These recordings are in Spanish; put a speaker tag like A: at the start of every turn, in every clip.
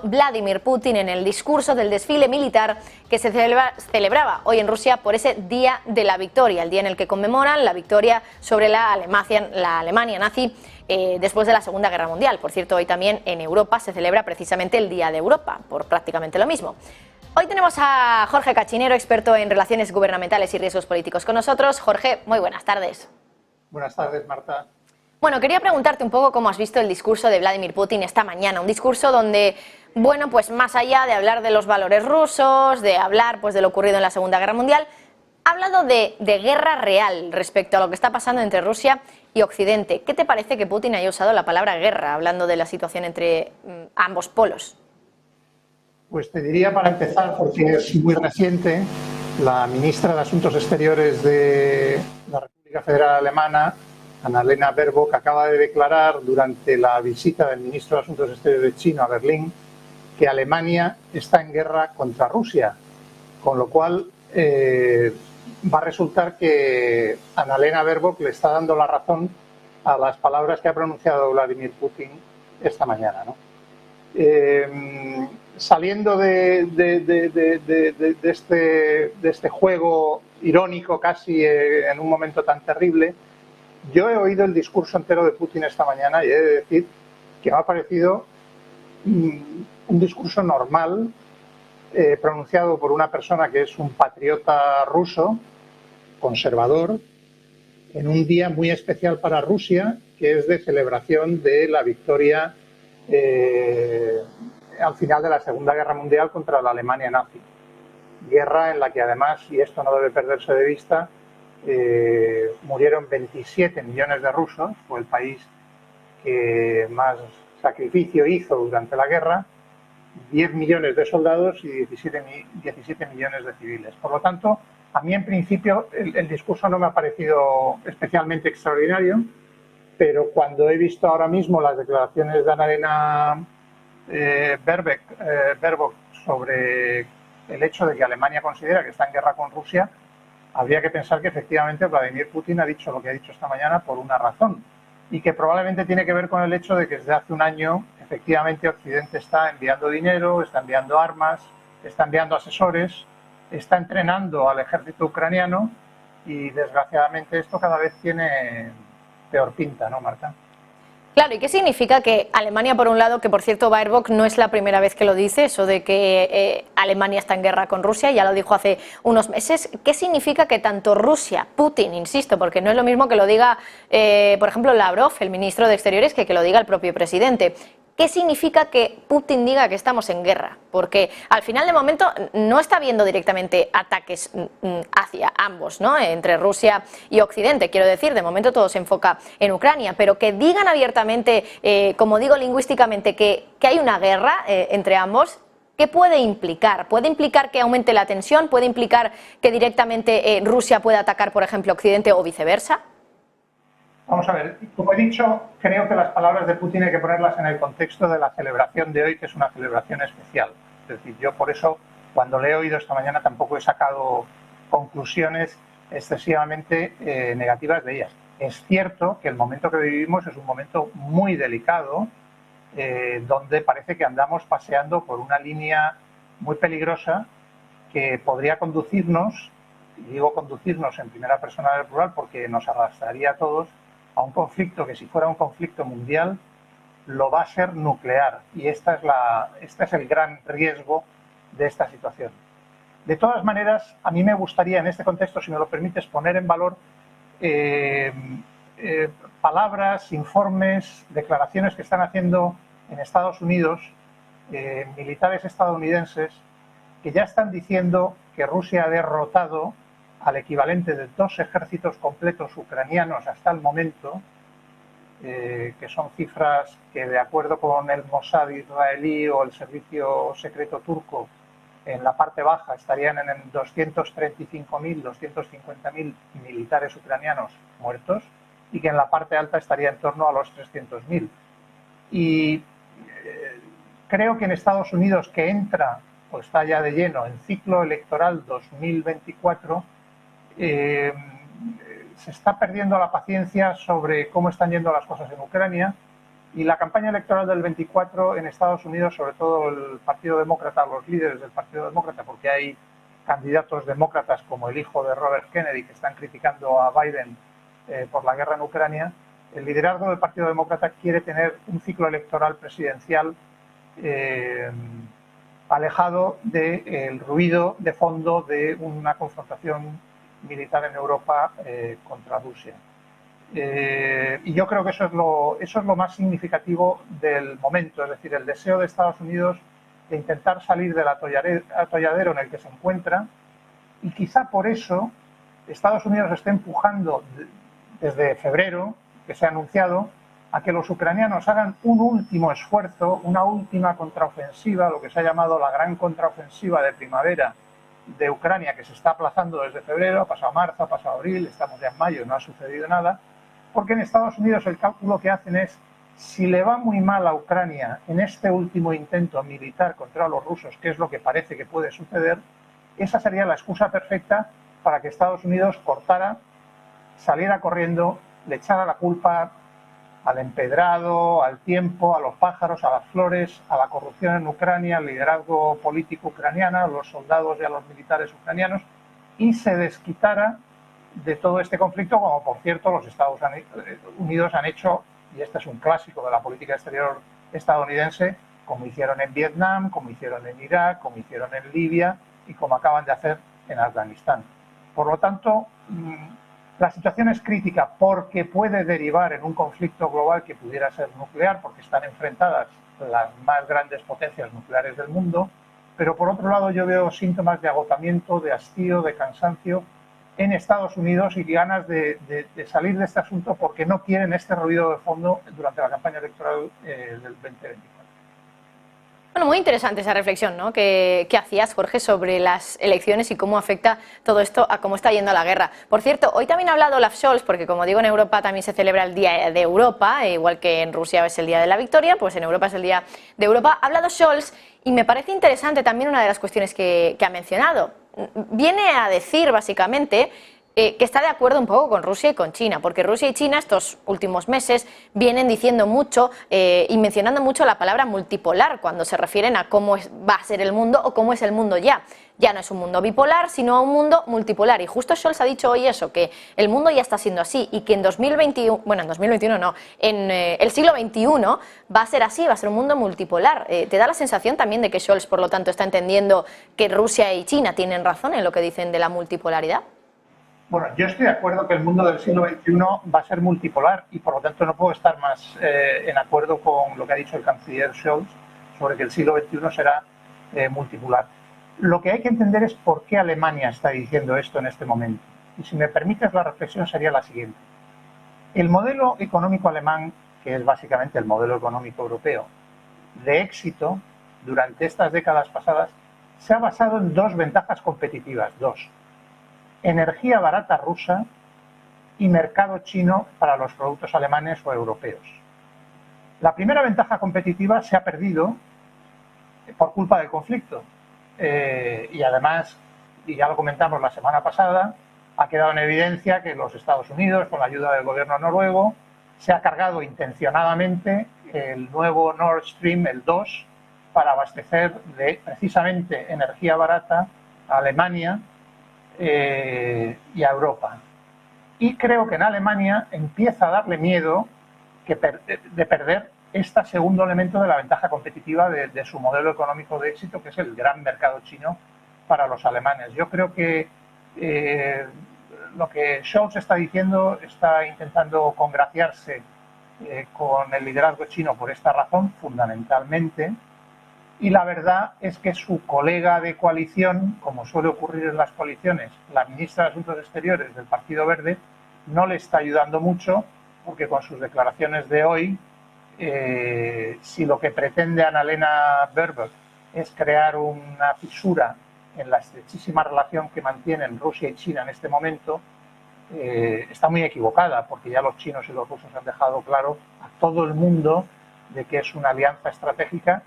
A: Vladimir Putin en el discurso del desfile militar que se celebraba hoy en Rusia por ese Día de la Victoria, el día en el que conmemoran la victoria sobre la Alemania nazi después de la Segunda Guerra Mundial. Por cierto, hoy también en Europa se celebra precisamente el Día de Europa, por prácticamente lo mismo. Hoy tenemos a Jorge Cachinero, experto en relaciones gubernamentales y riesgos políticos, con nosotros. Jorge, muy buenas tardes.
B: Buenas tardes, Marta.
A: Bueno, quería preguntarte un poco cómo has visto el discurso de Vladimir Putin esta mañana. Un discurso donde, bueno, pues más allá de hablar de los valores rusos, de hablar pues de lo ocurrido en la Segunda Guerra Mundial, ha hablado de guerra real respecto a lo que está pasando entre Rusia y Occidente. ¿Qué te parece que Putin haya usado la palabra guerra, hablando de la situación entre ambos polos?
B: Pues te diría, para empezar, porque es muy reciente, la ministra de Asuntos Exteriores de la República Federal Alemana, Annalena Baerbock, acaba de declarar durante la visita del ministro de Asuntos Exteriores chino a Berlín que Alemania está en guerra contra Rusia, con lo cual va a resultar que Annalena Baerbock le está dando la razón a las palabras que ha pronunciado Vladimir Putin esta mañana, ¿no? Saliendo de este juego irónico casi en un momento tan terrible, yo he oído el discurso entero de Putin esta mañana y he de decir que me ha parecido un discurso normal, pronunciado por una persona que es un patriota ruso, conservador, en un día muy especial para Rusia, que es de celebración de la victoria al final de la Segunda Guerra Mundial contra la Alemania nazi. Guerra en la que además, y esto no debe perderse de vista, murieron 27 millones de rusos, fue el país que más sacrificio hizo durante la guerra, 10 millones de soldados y 17 millones de civiles. Por lo tanto, a mí en principio el discurso no me ha parecido especialmente extraordinario, pero cuando he visto ahora mismo las declaraciones de Annalena Baerbock sobre el hecho de que Alemania considera que está en guerra con Rusia, habría que pensar que efectivamente Vladimir Putin ha dicho lo que ha dicho esta mañana por una razón, y que probablemente tiene que ver con el hecho de que desde hace un año efectivamente Occidente está enviando dinero, está enviando armas, está enviando asesores, está entrenando al ejército ucraniano y desgraciadamente esto cada vez tiene peor pinta, ¿no, Marta?
A: Claro, ¿y qué significa que Alemania, por un lado, que por cierto Baerbock no es la primera vez que lo dice, eso de que Alemania está en guerra con Rusia, ya lo dijo hace unos meses? ¿Qué significa que tanto Rusia, Putin, insisto, porque no es lo mismo que lo diga, por ejemplo, Lavrov, el ministro de Exteriores, que lo diga el propio presidente? ¿Qué significa que Putin diga que estamos en guerra? Porque al final, de momento, no está habiendo directamente ataques hacia ambos, ¿no? Entre Rusia y Occidente. Quiero decir, de momento todo se enfoca en Ucrania, pero que digan abiertamente, como digo lingüísticamente, que hay una guerra entre ambos. ¿Qué puede implicar? ¿Puede implicar que aumente la tensión? ¿Puede implicar que directamente Rusia pueda atacar, por ejemplo, Occidente o viceversa?
B: Vamos a ver, como he dicho, creo que las palabras de Putin hay que ponerlas en el contexto de la celebración de hoy, que es una celebración especial. Es decir, yo por eso, cuando le he oído esta mañana, tampoco he sacado conclusiones excesivamente negativas de ellas. Es cierto que el momento que vivimos es un momento muy delicado, donde parece que andamos paseando por una línea muy peligrosa que podría conducirnos, y digo conducirnos en primera persona del plural porque nos arrastraría a todos, a un conflicto que, si fuera un conflicto mundial, lo va a ser nuclear. Y este es el gran riesgo de esta situación. De todas maneras, a mí me gustaría, en este contexto, si me lo permites, poner en valor palabras, informes, declaraciones que están haciendo en Estados Unidos militares estadounidenses que ya están diciendo que Rusia ha derrotado al equivalente de 2 ejércitos completos ucranianos hasta el momento, que son cifras que, de acuerdo con el Mossad israelí o el servicio secreto turco, en la parte baja estarían en 235.000, 250.000 militares ucranianos muertos, y que en la parte alta estaría en torno a los 300.000. Y creo que en Estados Unidos, que entra o está ya de lleno en ciclo electoral 2024, se está perdiendo la paciencia sobre cómo están yendo las cosas en Ucrania, Y la campaña electoral del 24 en Estados Unidos, sobre todo el Partido Demócrata, los líderes del Partido Demócrata, porque hay candidatos demócratas como el hijo de Robert Kennedy que están criticando a Biden por la guerra en Ucrania, el liderazgo del Partido Demócrata quiere tener un ciclo electoral presidencial alejado del ruido de fondo de una confrontación militar en Europa contra Rusia. Y yo creo que eso es lo más significativo del momento, es decir, el deseo de Estados Unidos de intentar salir del atolladero en el que se encuentra, y quizá por eso Estados Unidos está empujando desde febrero, que se ha anunciado, a que los ucranianos hagan un último esfuerzo, una última contraofensiva, lo que se ha llamado la gran contraofensiva de primavera de Ucrania, que se está aplazando desde febrero, ha pasado marzo, ha pasado abril, estamos ya en mayo, no ha sucedido nada, porque en Estados Unidos el cálculo que hacen es, si le va muy mal a Ucrania en este último intento militar contra los rusos, que es lo que parece que puede suceder, esa sería la excusa perfecta para que Estados Unidos cortara, saliera corriendo, le echara la culpa al empedrado, al tiempo, a los pájaros, a las flores, a la corrupción en Ucrania, al liderazgo político ucraniano, a los soldados y a los militares ucranianos, y se desquitara de todo este conflicto, como por cierto los Estados Unidos han hecho, y este es un clásico de la política exterior estadounidense, como hicieron en Vietnam, como hicieron en Irak, como hicieron en Libia y como acaban de hacer en Afganistán. Por lo tanto, la situación es crítica porque puede derivar en un conflicto global que pudiera ser nuclear, porque están enfrentadas las más grandes potencias nucleares del mundo, pero por otro lado yo veo síntomas de agotamiento, de hastío, de cansancio en Estados Unidos y ganas de salir de este asunto porque no quieren este ruido de fondo durante la campaña electoral del 2024.
A: Bueno, muy interesante esa reflexión, ¿no?, que hacías, Jorge, sobre las elecciones y cómo afecta todo esto a cómo está yendo la guerra. Por cierto, hoy también ha hablado Olaf Scholz, porque como digo, en Europa también se celebra el Día de Europa, igual que en Rusia es el Día de la Victoria, pues en Europa es el Día de Europa. Ha hablado Scholz y me parece interesante también una de las cuestiones que ha mencionado. Viene a decir, básicamente, que está de acuerdo un poco con Rusia y con China, porque Rusia y China estos últimos meses vienen diciendo mucho y mencionando mucho la palabra multipolar cuando se refieren a cómo va a ser el mundo o cómo es el mundo ya. Ya no es un mundo bipolar, sino un mundo multipolar. Y justo Scholz ha dicho hoy eso, que el mundo ya está siendo así y que en 2021, bueno, en 2021 no, en el siglo XXI va a ser así, va a ser un mundo multipolar. ¿Te da la sensación también de que Scholz, por lo tanto, está entendiendo que Rusia y China tienen razón en lo que dicen de la multipolaridad?
B: Bueno, yo estoy de acuerdo que el mundo del siglo XXI va a ser multipolar y por lo tanto no puedo estar más en acuerdo con lo que ha dicho el canciller Scholz sobre que el siglo XXI será multipolar. Lo que hay que entender es por qué Alemania está diciendo esto en este momento. Y si me permites, la reflexión sería la siguiente. El modelo económico alemán, que es básicamente el modelo económico europeo, de éxito durante estas décadas pasadas, se ha basado en dos ventajas competitivas, dos. Energía barata rusa y mercado chino para los productos alemanes o europeos. La primera ventaja competitiva se ha perdido por culpa del conflicto y además, y ya lo comentamos la semana pasada, ha quedado en evidencia que los Estados Unidos, con la ayuda del gobierno noruego, se ha cargado intencionadamente el nuevo Nord Stream, el 2, para abastecer de precisamente energía barata a Alemania y a Europa. Y creo que en Alemania empieza a darle miedo de perder este segundo elemento de la ventaja competitiva de su modelo económico de éxito, que es el gran mercado chino para los alemanes. Yo creo que lo que Scholz está diciendo, está intentando congraciarse con el liderazgo chino por esta razón, fundamentalmente. Y la verdad es que su colega de coalición, como suele ocurrir en las coaliciones, la ministra de Asuntos Exteriores del Partido Verde, no le está ayudando mucho, porque con sus declaraciones de hoy, si lo que pretende Annalena Baerbock es crear una fisura en la estrechísima relación que mantienen Rusia y China en este momento, está muy equivocada, porque ya los chinos y los rusos han dejado claro a todo el mundo de que es una alianza estratégica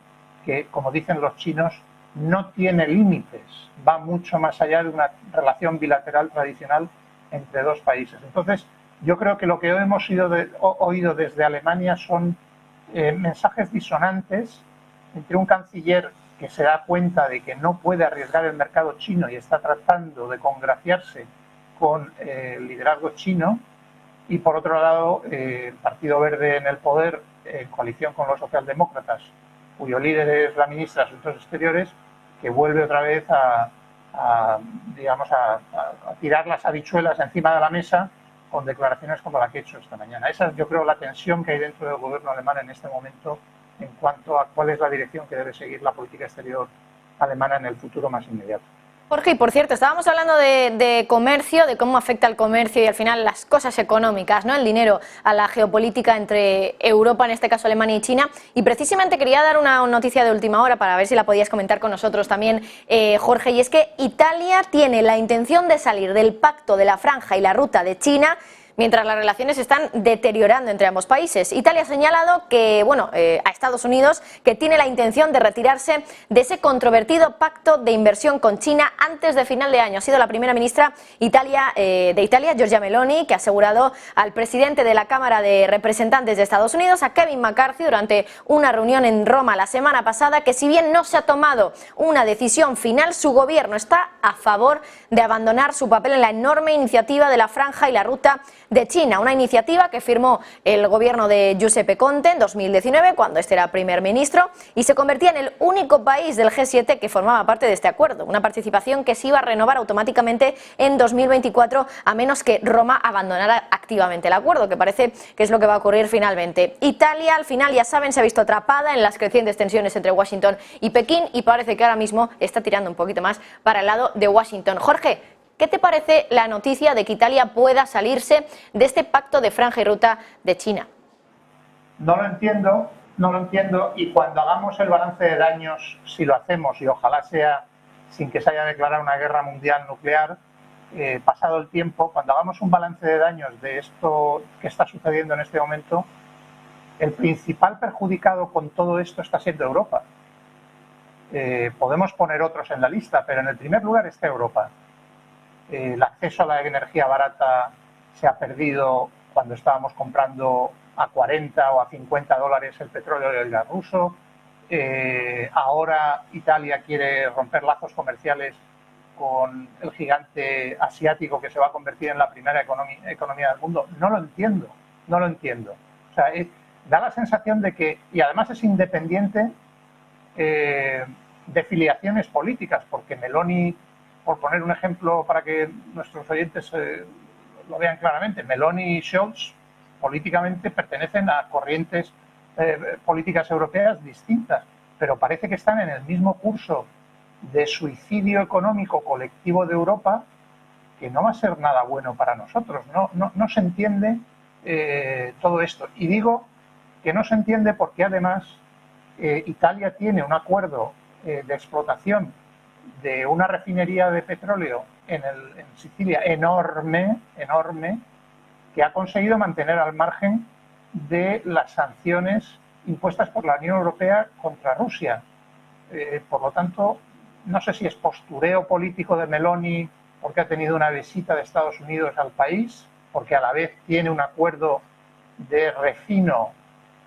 B: que, como dicen los chinos, no tiene límites, va mucho más allá de una relación bilateral tradicional entre dos países. Entonces, yo creo que lo que hemos oído desde Alemania son mensajes disonantes entre un canciller que se da cuenta de que no puede arriesgar el mercado chino y está tratando de congraciarse con el liderazgo chino, y por otro lado el Partido Verde en el poder, en coalición con los socialdemócratas, cuyo líder es la ministra de Asuntos Exteriores, que vuelve otra vez a tirar las habichuelas encima de la mesa con declaraciones como la que he hecho esta mañana. Esa es, yo creo, la tensión que hay dentro del gobierno alemán en este momento en cuanto a cuál es la dirección que debe seguir la política exterior alemana en el futuro más inmediato.
A: Jorge, y por cierto, estábamos hablando de comercio, de cómo afecta el comercio y al final las cosas económicas, ¿no? El dinero a la geopolítica entre Europa, en este caso Alemania y China. Y precisamente quería dar una noticia de última hora para ver si la podías comentar con nosotros también, Jorge, y es que Italia tiene la intención de salir del Pacto de la Franja y la Ruta de China, mientras las relaciones se están deteriorando entre ambos países. Italia ha señalado que, a Estados Unidos, que tiene la intención de retirarse de ese controvertido pacto de inversión con China antes de final de año. Ha sido la primera ministra de Italia, Giorgia Meloni, que ha asegurado al presidente de la Cámara de Representantes de Estados Unidos, a Kevin McCarthy, durante una reunión en Roma la semana pasada, que si bien no se ha tomado una decisión final, su gobierno está a favor de abandonar su papel en la enorme iniciativa de la Franja y la Ruta de China, una iniciativa que firmó el gobierno de Giuseppe Conte en 2019, cuando este era primer ministro, y se convertía en el único país del G7 que formaba parte de este acuerdo, una participación que se iba a renovar automáticamente en 2024, a menos que Roma abandonara activamente el acuerdo, que parece que es lo que va a ocurrir finalmente. Italia, al final, ya saben, se ha visto atrapada en las crecientes tensiones entre Washington y Pekín, y parece que ahora mismo está tirando un poquito más para el lado de Washington. Jorge, ¿qué te parece la noticia de que Italia pueda salirse de este pacto de franja y ruta de China?
B: No lo entiendo, y cuando hagamos el balance de daños, si lo hacemos, y ojalá sea sin que se haya declarado una guerra mundial nuclear, pasado el tiempo, cuando hagamos un balance de daños de esto que está sucediendo en este momento, el principal perjudicado con todo esto está siendo Europa. Podemos poner otros en la lista, pero en el primer lugar está Europa. El acceso a la energía barata se ha perdido cuando estábamos comprando a 40 o a 50 dólares el petróleo y el gas ruso. Ahora Italia quiere romper lazos comerciales con el gigante asiático que se va a convertir en la primera economía del mundo. No lo entiendo. O sea, da la sensación de que, y además es independiente de filiaciones políticas, porque Meloni, por poner un ejemplo para que nuestros oyentes lo vean claramente, Meloni y Scholz políticamente pertenecen a corrientes políticas europeas distintas, pero parece que están en el mismo curso de suicidio económico colectivo de Europa, que no va a ser nada bueno para nosotros. No se entiende todo esto. Y digo que no se entiende porque además Italia tiene un acuerdo de explotación de una refinería de petróleo en Sicilia enorme, que ha conseguido mantener al margen de las sanciones impuestas por la Unión Europea contra Rusia. Por lo tanto, no sé si es postureo político de Meloni porque ha tenido una visita de Estados Unidos al país, porque a la vez tiene un acuerdo de refino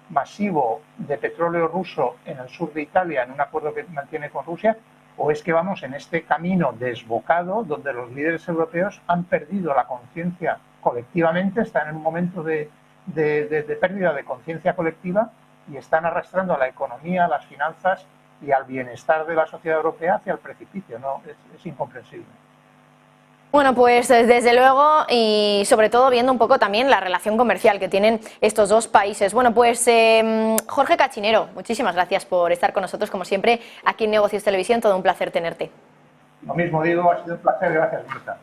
B: masivo de petróleo ruso en el sur de Italia, en un acuerdo que mantiene con Rusia, o es que vamos en este camino desbocado donde los líderes europeos han perdido la conciencia colectivamente, están en un momento de pérdida de conciencia colectiva y están arrastrando a la economía, a las finanzas y al bienestar de la sociedad europea hacia el precipicio. No, es incomprensible.
A: Bueno, pues desde luego, y sobre todo viendo un poco también la relación comercial que tienen estos dos países. Bueno, pues Jorge Cachinero, muchísimas gracias por estar con nosotros, como siempre, aquí en Negocios Televisión. Todo un placer tenerte.
B: Lo mismo digo, ha sido un placer. Gracias, Marta.